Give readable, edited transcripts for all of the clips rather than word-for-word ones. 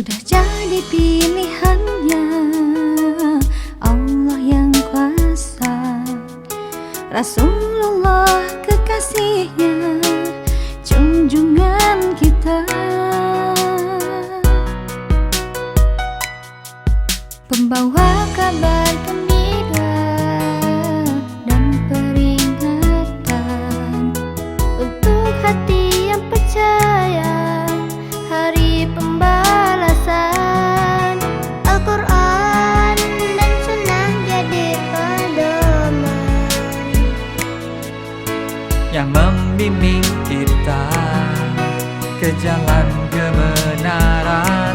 sudah jadi pilihannya Allah yang kuasa, Rasulullah kekasihnya, junjungan kita. Pembawa kabar gembira dan peringatan untuk hati yang percaya, hari pembalasan. Al-Quran dan Sunnah jadi pedoman yang membimbing kita ke jalan kebenaran.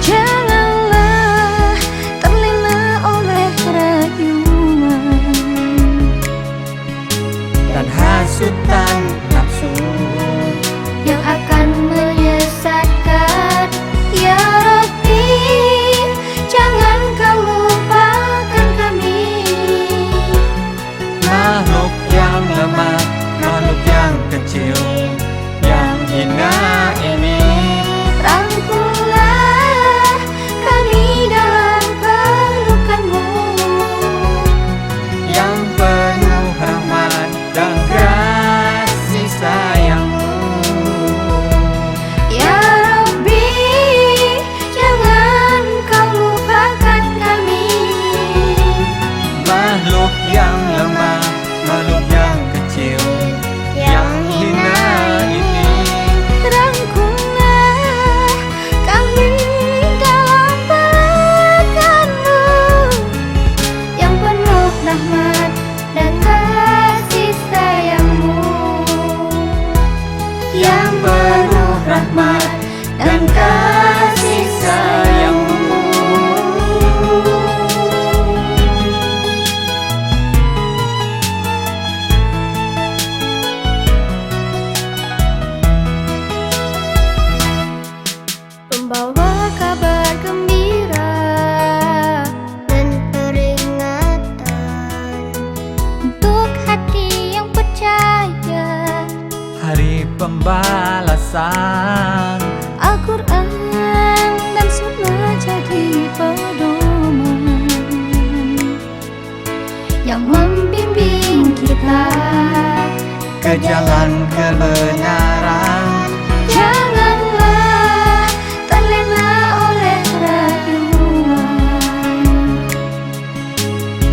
Janganlah terlena oleh rayuan Dan hasutan nafsu yang akan menyesatkan. Ya Rabbi, jangan kau lupakan kami, makhluk yang lemah, makhluk yang kecil, yang hina ini. rangkullah kami dalam pelukanmu Yang penuh rahmat dan kasih sayangmu. Ya Rabbi, jangan kau lupakan kami, Makhluk yang lemah, makhluk yang kecil, yang hina ini. rangkullah kami dalam pelukanmu yang penuh rahmat dan kasih sayangmu, Yang penuh rahmat dan kasih sayangmu. Pembawa kabar gembira dan peringatan untuk hati yang percaya, Hari pembalasan. Al-Quran dan Sunnah jadi pedoman yang membimbing kita Ke jalan kebenaran. Janganlah terlena oleh rayuan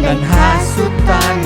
Dan hasutan